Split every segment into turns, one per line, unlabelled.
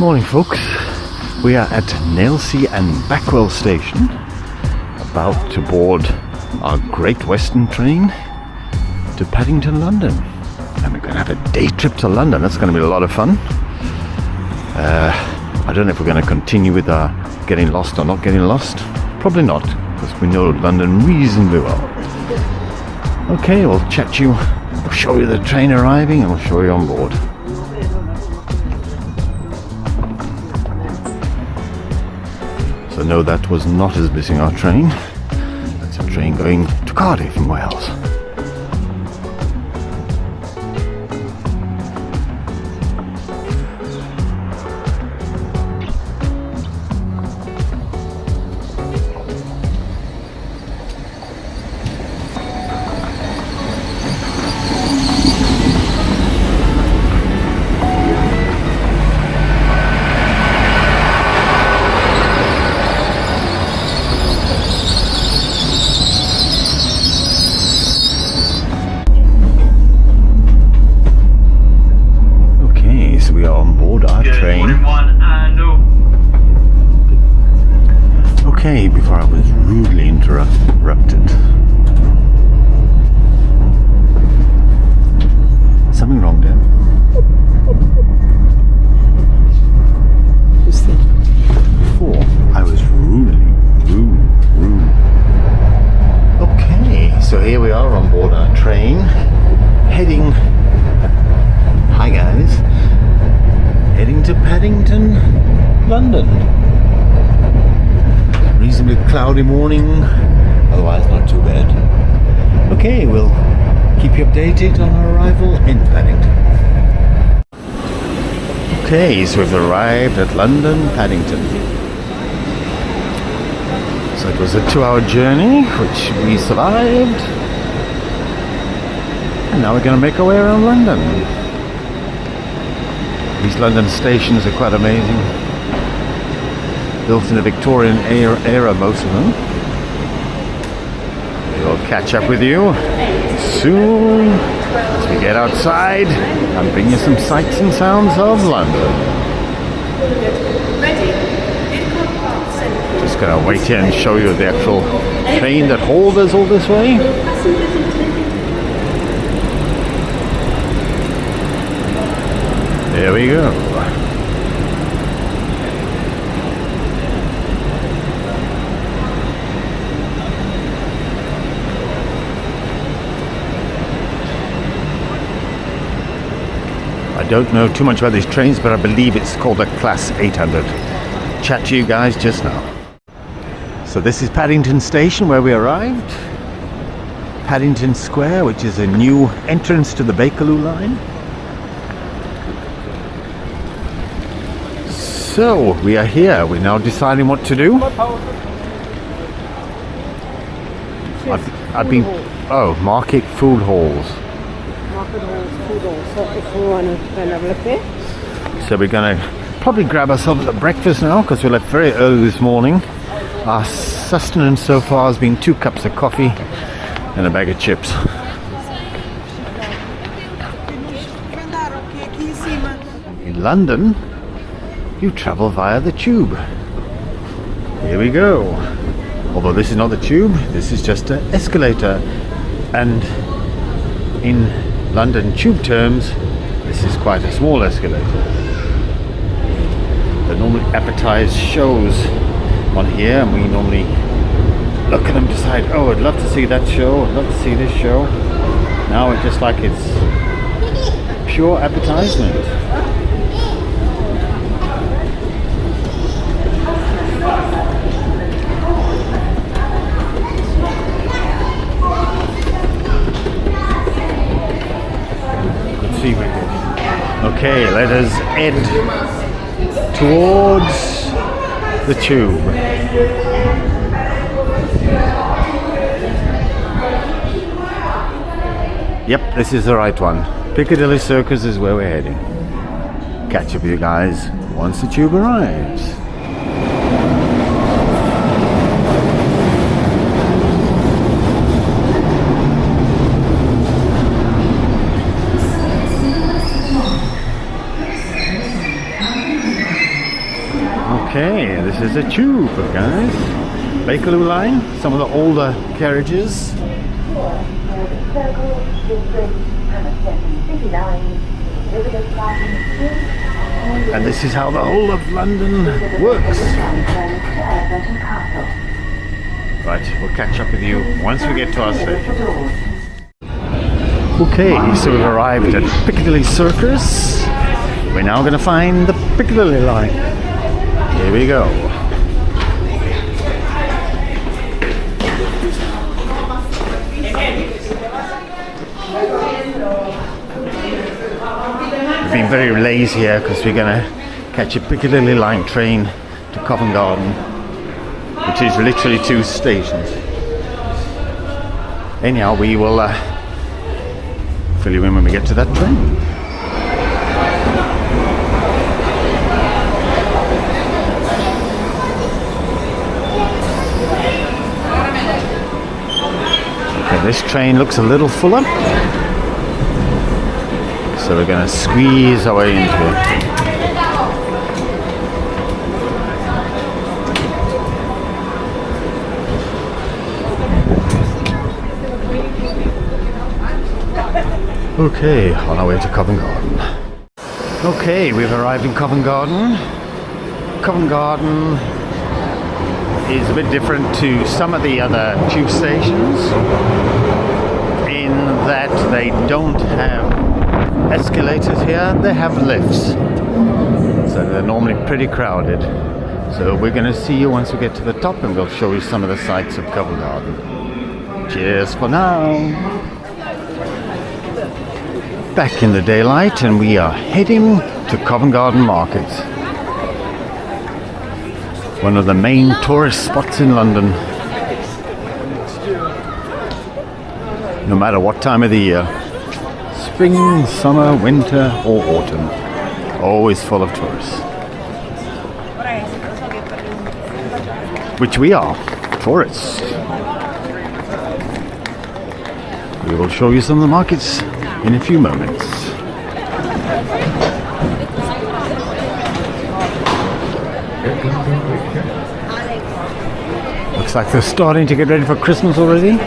Morning folks, we are at Nailsea and Backwell station, about to board our Great Western train to Paddington, London. And we're going to have a day trip to London. That's going to be a lot of fun. I don't know if we're going to continue with our getting lost or not getting lost. Probably not, because we know London reasonably well. Okay, we'll chat to you, we'll show you the train arriving and we'll show you on board. So no, that was not us missing our train. That's a train going to Cardiff in Wales. Okay, before I was rudely interrupted. Something wrong there? Who's that? Before I was rude. Okay, so here we are on board our train, heading. Hi guys. Heading to Paddington, London. Reasonably cloudy morning, otherwise not too bad. Okay, we'll keep you updated on our arrival in Paddington. Okay, so we've arrived at London, Paddington. So it was a 2-hour journey, which we survived. And now we're going to make our way around London. These London stations are quite amazing. Built in the Victorian era, most of them. We'll catch up with you soon as we get outside and bring you some sights and sounds of London. Just gonna wait here and show you the actual train that hauled us all this way. There we go. I don't know too much about these trains, but I believe it's called a Class 800. Chat to you guys just now. So this is Paddington Station where we arrived. Paddington Square, which is a new entrance to the Bakerloo line. So we are here. We're now deciding what to do. I've been... Oh, Market Food Halls. So we're going to probably grab ourselves a breakfast now, because we left very early this morning. Our sustenance so far has been 2 cups of coffee and a bag of chips. In London, you travel via the tube. Here we go. Although this is not the tube, this is just an escalator. And in London tube terms, this is quite a small escalator. They normally advertise shows on here, and we normally look at them and decide, oh, I'd love to see that show, I'd love to see this show. Now it's just like it's pure advertisement. Okay, let us head towards the tube. Yep, this is the right one. Piccadilly Circus is where we're heading. Catch up with you guys once the tube arrives. Okay, this is a tube, guys. Bakerloo line, some of the older carriages. And this is how the whole of London works. Right, we'll catch up with you once we get to our station. Okay, so we've arrived at Piccadilly Circus. We're now going to find the Piccadilly line. Here we go. We've been very lazy here because we're going to catch a Piccadilly line train to Covent Garden, which is literally 2 stations. Anyhow, we will fill you in when we get to that train. Okay, this train looks a little fuller, so we're going to squeeze our way into it. Okay, on our way to Covent Garden. Okay, we've arrived in Covent Garden. Covent Garden is a bit different to some of the other tube stations in that they don't have escalators here, they have lifts. So they're normally pretty crowded. So we're going to see you once we get to the top and we'll show you some of the sights of Covent Garden. Cheers for now! Back in the daylight, and we are heading to Covent Garden Market, one of the main tourist spots in London. No matter what time of the year, spring, summer, winter or autumn, always full of tourists. Which we are, tourists. We will show you some of the markets in a few moments. Looks like they're starting to get ready for Christmas already.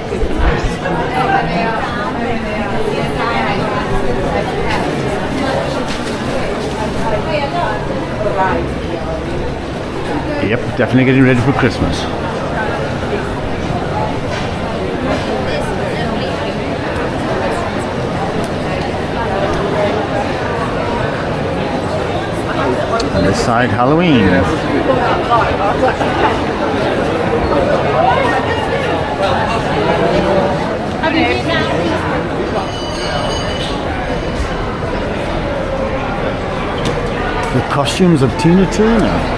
Yep, definitely getting ready for Christmas. On this side, Halloween. The costumes of Tina Turner.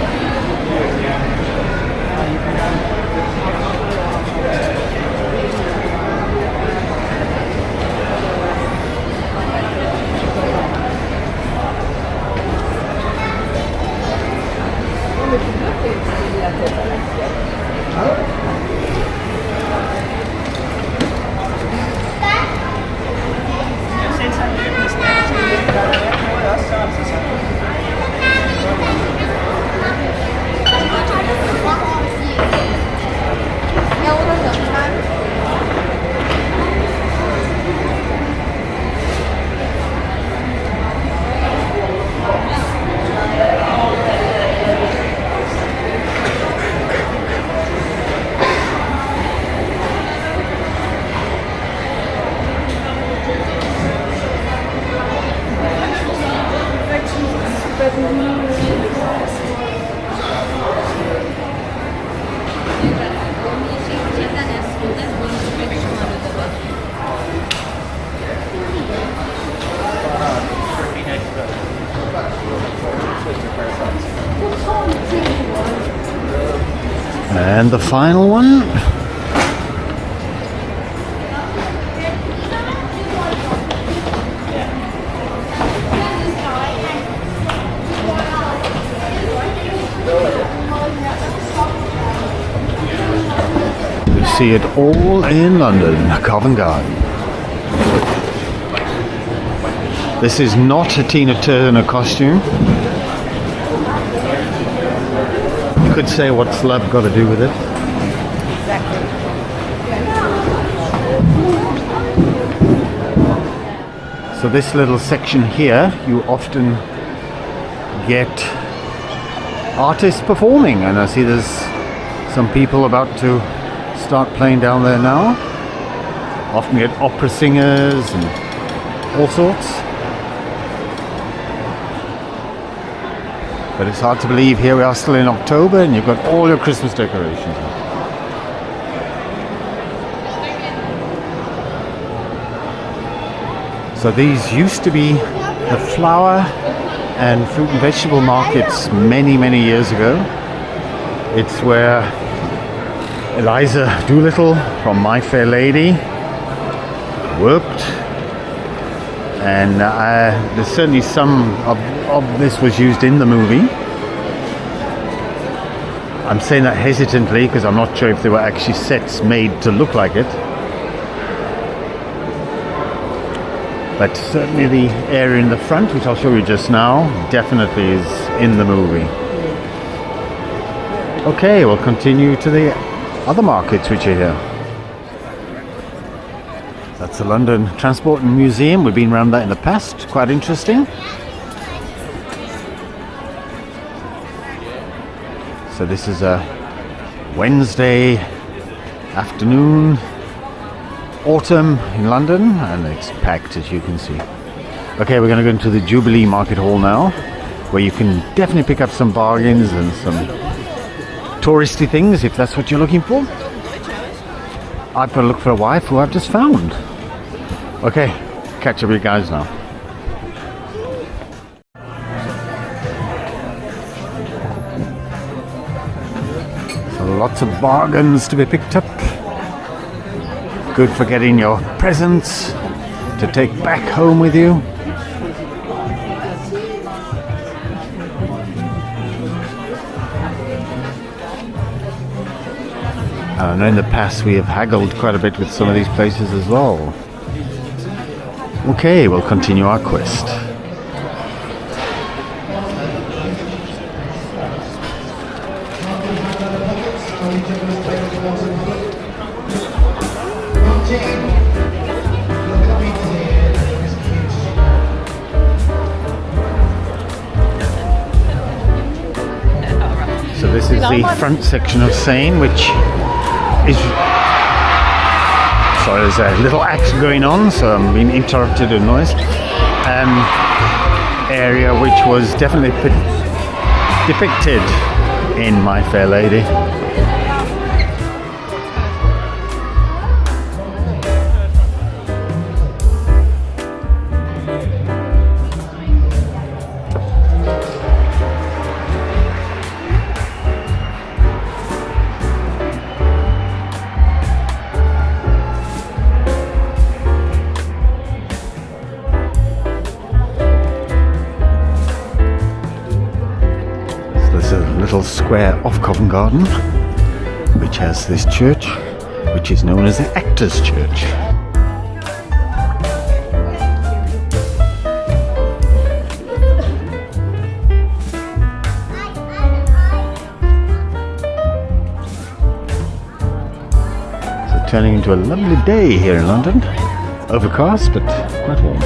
And the final one. You see it all in London, Covent Garden. This is not a Tina Turner costume. could say, what's love got to do with it?
Exactly.
So this little section here, you often get artists performing, and I see there's some people about to start playing down there now. Often get opera singers and all sorts. But it's hard to believe here we are still in October and you've got all your Christmas decorations. So these used to be the flower and fruit and vegetable markets many, many years ago. It's where Eliza Doolittle from My Fair Lady worked, and there's certainly some of this was used in the movie. I'm saying that hesitantly because I'm not sure if there were actually sets made to look like it. But certainly the area in the front, which I'll show you just now, definitely is in the movie. Okay, we'll continue to the other markets which are here. That's the London Transport and Museum. We've been around that in the past. Quite interesting. So this is a Wednesday afternoon, autumn in London, and it's packed, as you can see. Okay, we're going to go into the Jubilee Market Hall now, where you can definitely pick up some bargains and some touristy things if that's what you're looking for. I've got to look for a wife who I've just found. Okay, catch up with you guys now. So lots of bargains to be picked up. Good for getting your presents to take back home with you. I know in the past we have haggled quite a bit with some of these places as well. Okay, we'll continue our quest. So this is the front section of Seine, which is... Sorry, there's a little act going on, so I'm being interrupted and noise. Area which was definitely depicted in My Fair Lady. Little square off Covent Garden, which has this church, which is known as the Actors' Church. So turning into a lovely day here in London. Overcast, but quite warm.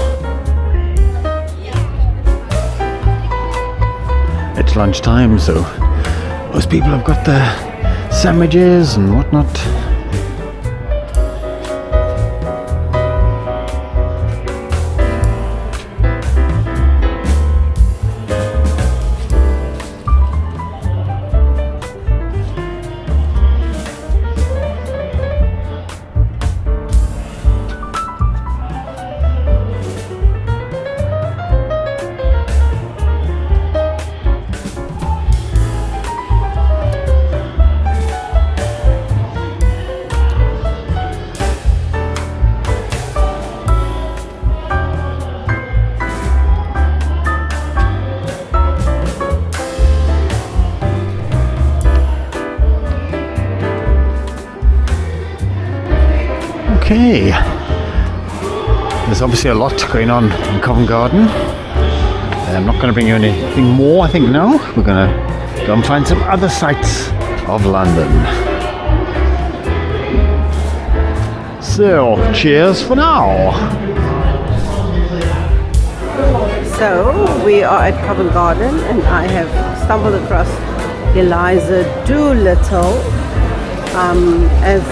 It's lunchtime, so most people have got their sandwiches and whatnot. Okay, there's obviously a lot going on in Covent Garden. I'm not going to bring you anything more, I think, now. We're going to go and find some other sights of London. So, cheers for now.
So, we are at Covent Garden and I have stumbled across Eliza Doolittle. As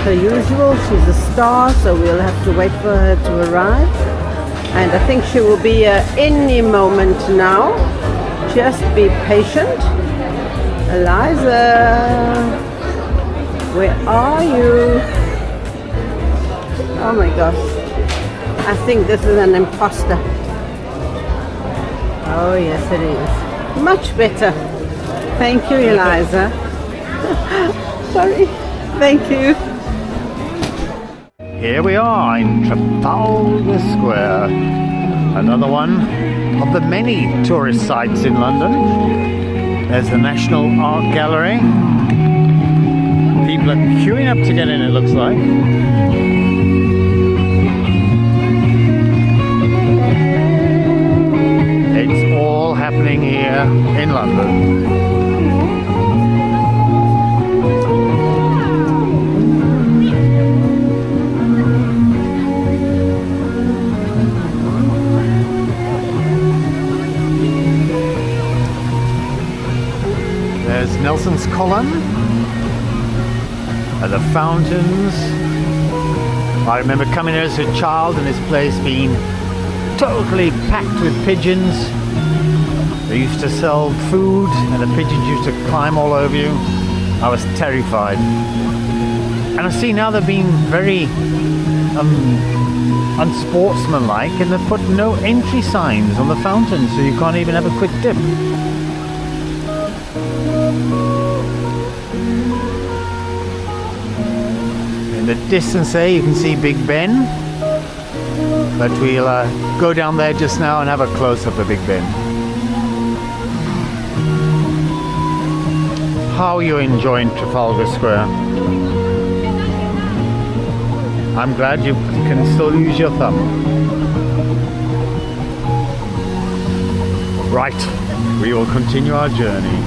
per usual, she's a star, so we'll have to wait for her to arrive. And I think she will be any moment now. Just be patient. Eliza, where are you? Oh my gosh. I think this is an imposter. Oh yes, it is. Much better. Thank you, Eliza. Sorry. Thank you.
Here we are in Trafalgar Square. Another one of the many tourist sites in London. There's the National Art Gallery. People are queuing up to get in, it looks like. It's all happening here in London. There's Nelson's Column and the fountains. I remember coming here as a child and this place being totally packed with pigeons. They used to sell food and the pigeons used to climb all over you. I was terrified. And I see now they're being very unsportsmanlike and they've put no entry signs on the fountain, so you can't even have a quick dip. In the distance there you can see Big Ben, but we'll go down there just now and have a close-up of Big Ben. How are you enjoying Trafalgar Square? I'm glad you can still use your thumb. Right, we will continue our journey.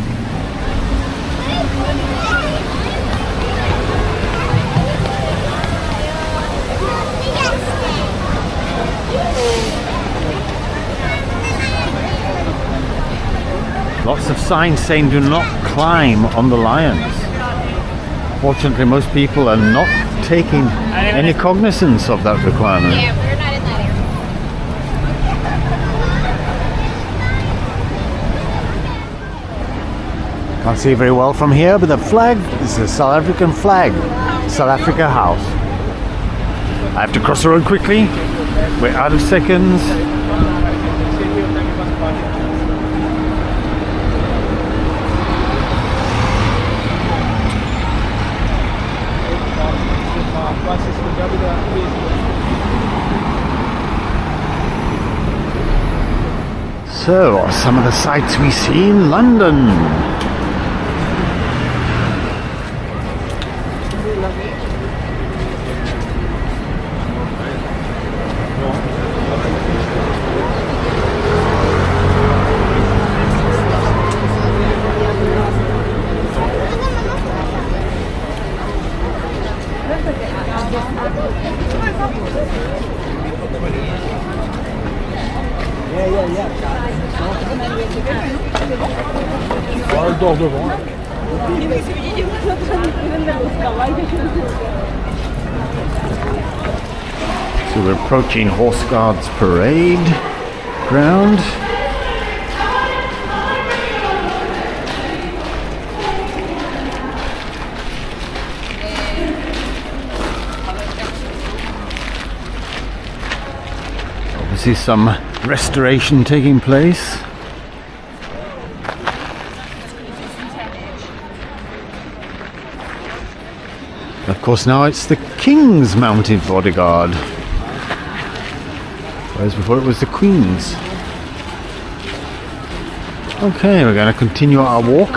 Lots of signs saying do not climb on the lions. Fortunately, most people are not taking any cognizance of that requirement.
Yeah, we're not in that area.
Can't see very well from here, but the flag is a South African flag. South Africa House. I have to cross the road quickly. We're out of seconds. So, some of the sights we see in London. So we're approaching Horse Guards Parade ground. Obviously some restoration taking place. Of course now it's the King's mounted bodyguard, whereas before it was the Queen's. Okay, we're going to continue our walk.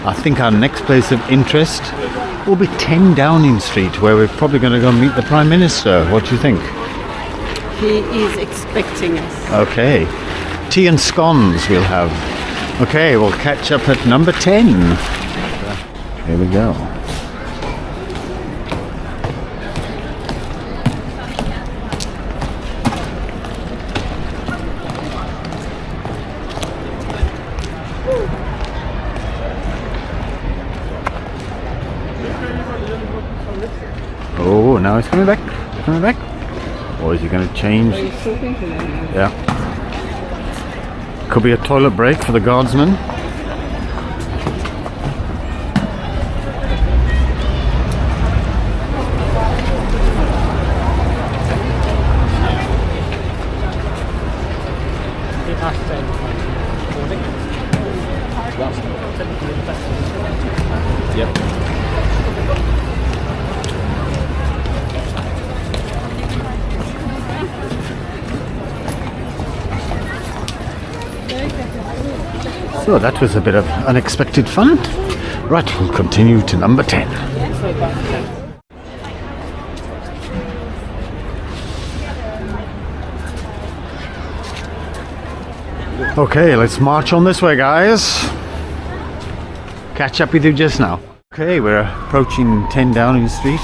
I think our next place of interest will be 10 Downing Street, where we're probably going to go meet the Prime Minister. What do you think?
He is expecting us.
Okay. Tea and scones we'll have. Okay, we'll catch up at number 10. Here we go. Oh, now it's coming back. Coming back. Or is he going to change? Yeah. Could be a toilet break for the guardsman. Yep. So that was a bit of unexpected fun. Right, we'll continue to number 10. Okay, let's march on this way, guys. Catch up with you just now. Okay, we're approaching 10 Downing Street.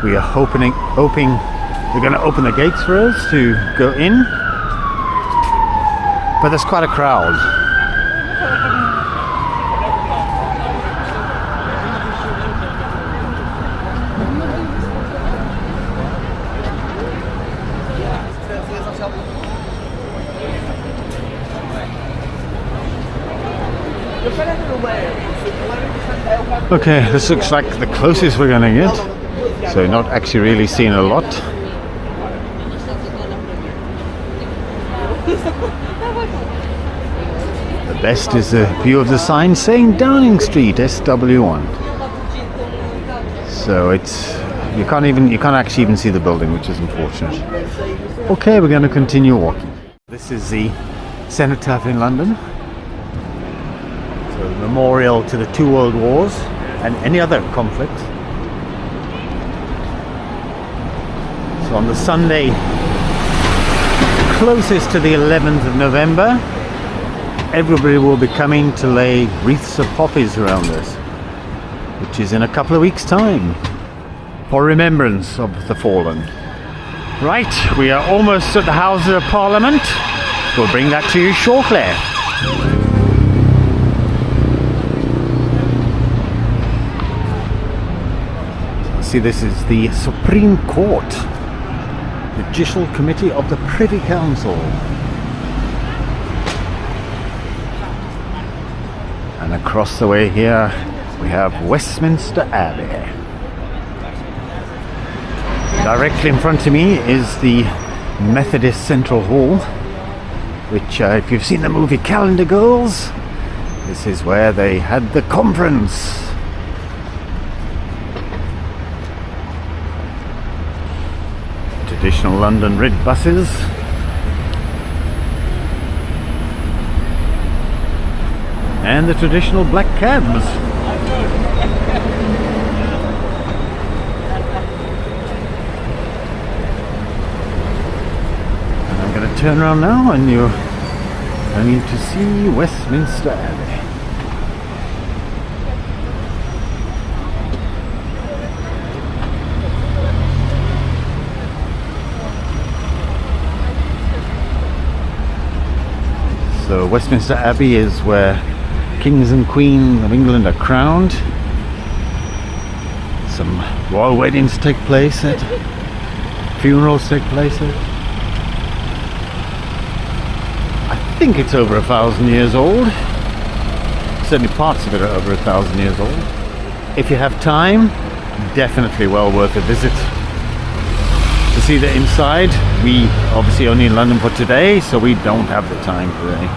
We are hoping they're going to open the gates for us to go in. But there's quite a crowd. Okay, this looks like the closest we're going to get. So not actually really seeing a lot. The best is the view of the sign saying Downing Street, SW1. So it's you can't actually even see the building, which is unfortunate. Okay, we're going to continue walking. This is the Cenotaph in London. So the memorial to the two world wars and any other conflicts. So on the Sunday closest to the 11th of November, everybody will be coming to lay wreaths of poppies around us, which is in a couple of weeks' time, for remembrance of the fallen. Right, we are almost at the Houses of Parliament. We'll bring that to you shortly. See, this is the Supreme Court, the Judicial Committee of the Privy Council. And across the way here we have Westminster Abbey. Directly in front of me is the Methodist Central Hall, which if you've seen the movie Calendar Girls, this is where they had the conference. Traditional London red buses. And the traditional black cabs. And I'm going to turn around now and you're going to see Westminster Abbey. So Westminster Abbey is where kings and queens of England are crowned. Some royal weddings take place at, funerals take place at. I think it's over 1,000 years old. Certainly parts of it are over 1,000 years old. If you have time, definitely well worth a visit. To see the inside, we obviously only in London for today, so we don't have the time today.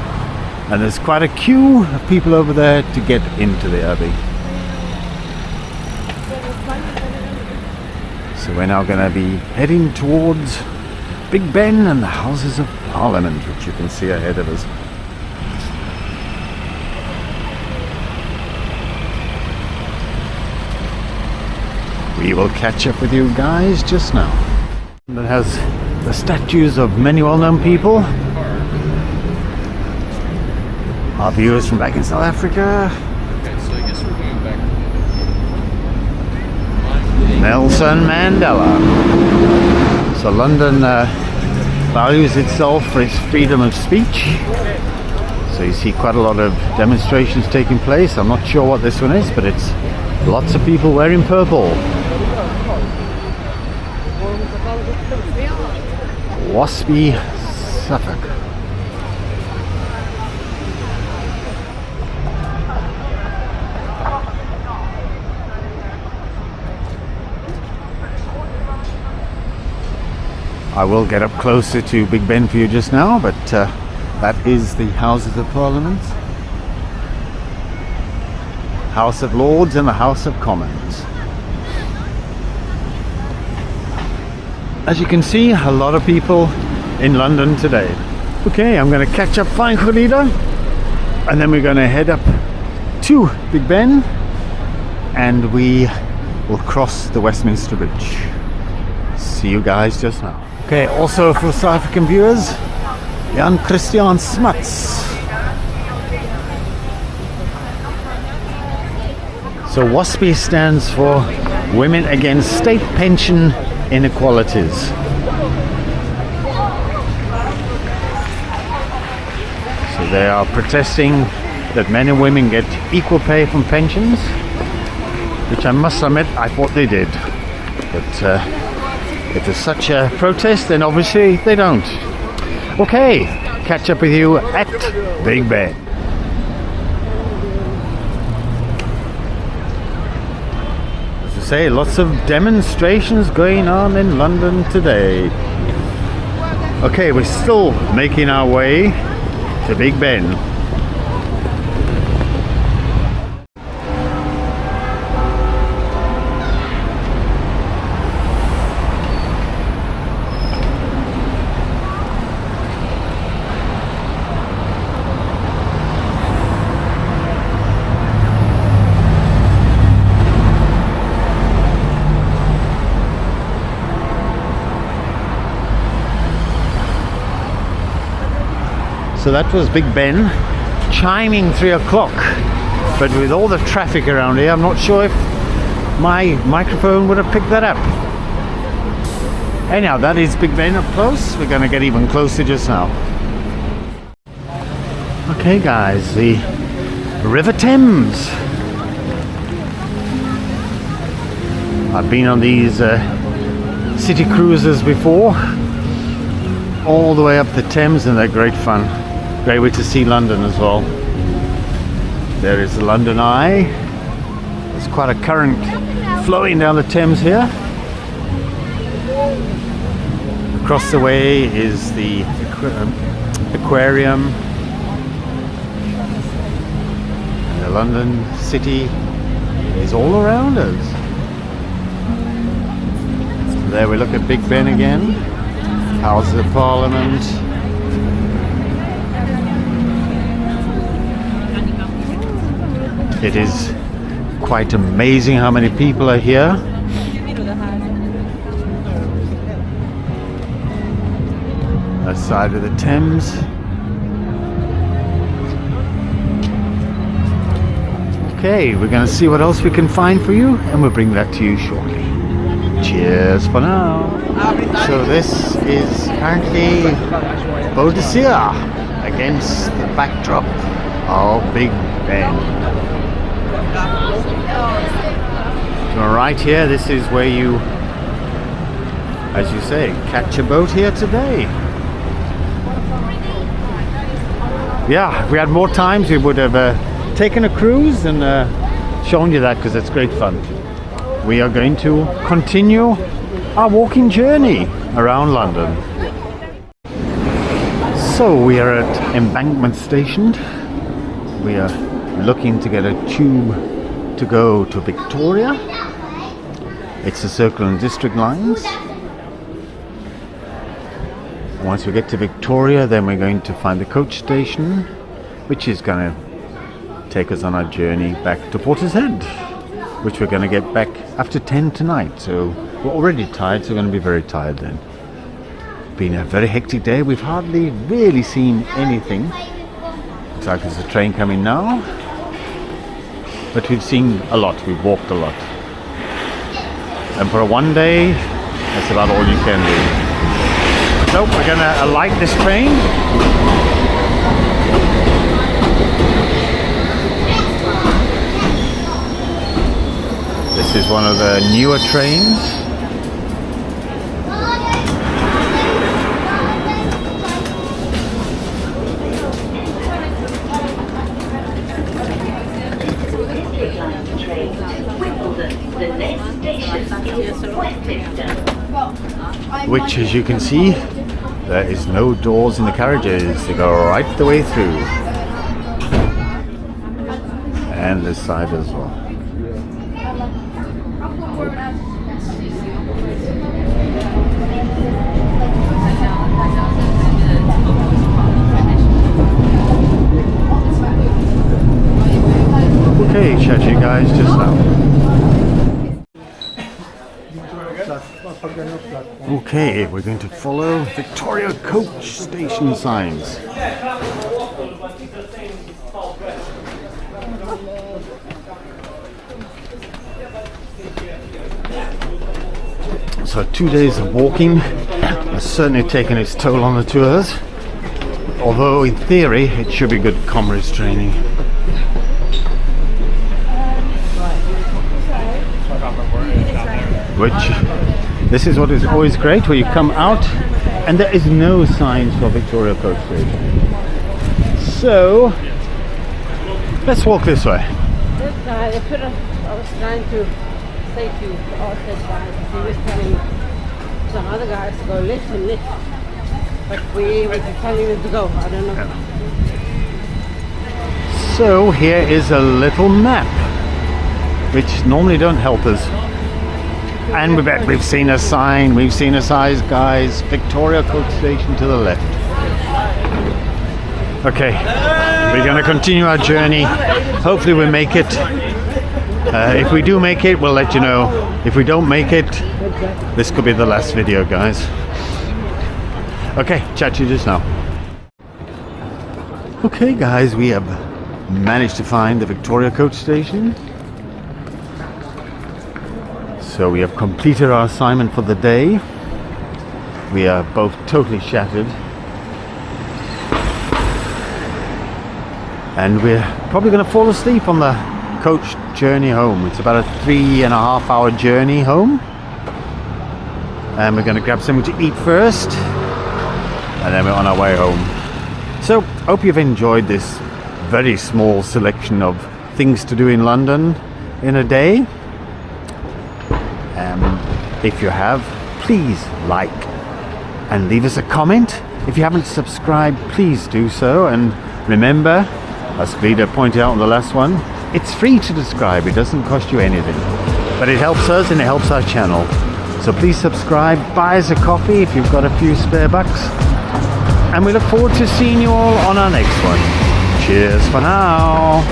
And there's quite a queue of people over there to get into the Abbey. So we're now going to be heading towards Big Ben and the Houses of Parliament, which you can see ahead of us. We will catch up with you guys just now. It has the statues of many well-known people. Our viewers from back in South Africa.
Okay, so I guess we're going back.
Nelson Mandela. So London values itself for its freedom of speech. So you see quite a lot of demonstrations taking place. I'm not sure what this one is, but it's lots of people wearing purple. Waspy, Suffolk. I will get up closer to Big Ben for you just now, but that is the Houses of Parliament, House of Lords and the House of Commons. As you can see, a lot of people in London today. Okay, I'm going to catch up fine Khalida, and then we're going to head up to Big Ben and we will cross the Westminster Bridge. See you guys just now. Okay, also for South African viewers, Jan Christian Smuts. So WASPI stands for Women Against State Pension Inequalities. So they are protesting that men and women get equal pay from pensions, which I must admit I thought they did. But if there's such a protest, then obviously they don't. Okay, catch up with you at Big Ben. As I say, lots of demonstrations going on in London today. Okay, we're still making our way to Big Ben. So that was Big Ben, chiming 3 o'clock. But with all the traffic around here, I'm not sure if my microphone would have picked that up. Anyhow, that is Big Ben up close. We're going to get even closer just now. Okay guys, the River Thames. I've been on these city cruises before, all the way up the Thames, and they're great fun. Great way to see London as well. There is the London Eye. There's quite a current flowing down the Thames here. Across the way is the aquarium. And the London city is all around us. There we look at Big Ben again. Houses of Parliament. It is quite amazing how many people are here. That side of the Thames. Okay, we're going to see what else we can find for you, and we'll bring that to you shortly. Cheers for now. So this is currently Boadicea against the backdrop of Big Ben. So right here, this is where you, as you say, catch a boat here today. Yeah, if we had more times, we would have taken a cruise and shown you that, because it's great fun. We are going to continue our walking journey around London. So we are at Embankment Station. We are looking to get a tube to go to Victoria. It's the Circle and District lines. Once we get to Victoria, then we're going to find the coach station, which is going to take us on our journey back to Portishead, which we're going to get back after 10 tonight. So we're already tired, so we're going to be very tired then. Been a very hectic day. We've hardly really seen anything Looks like there's a train coming now. But we've seen a lot, we've walked a lot. And for a one day, that's about all you can do. So we're gonna alight this train. This is one of the newer trains. Which, as you can see, there is no doors in the carriages. They go right the way through. And this side as well. Okay, chat you guys just now. Okay, we're going to follow Victoria Coach Station signs. So 2 days of walking has certainly taken its toll on the tours. Although in theory it should be good comrades training. This is what is always great, where you come out and there is no signs for Victoria Coach Station. So let's walk this way.
This guy, I was trying to say to all that guys, he was telling some other guys to go left and left. But we were telling them to go, I don't know.
So here is a little map, which normally don't help us. And we've seen a sign, we've seen a size, guys. Victoria Coach Station to the left. Okay, we're going to continue our journey. Hopefully we make it. If we do make it, we'll let you know. If we don't make it, this could be the last video, guys. Okay, chat to you just now. Okay, guys, we have managed to find the Victoria Coach Station. So we have completed our assignment for the day. We are both totally shattered. And we're probably going to fall asleep on the coach journey home. It's about a 3.5 hour journey home. And we're going to grab something to eat first. And then we're on our way home. So, hope you've enjoyed this very small selection of things to do in London in a day. If you have, please like and leave us a comment. If you haven't subscribed, please do so. And remember, as Glida pointed out on the last one, it's free to subscribe. It doesn't cost you anything. But it helps us and it helps our channel. So please subscribe, buy us a coffee if you've got a few spare bucks. And we look forward to seeing you all on our next one. Cheers for now.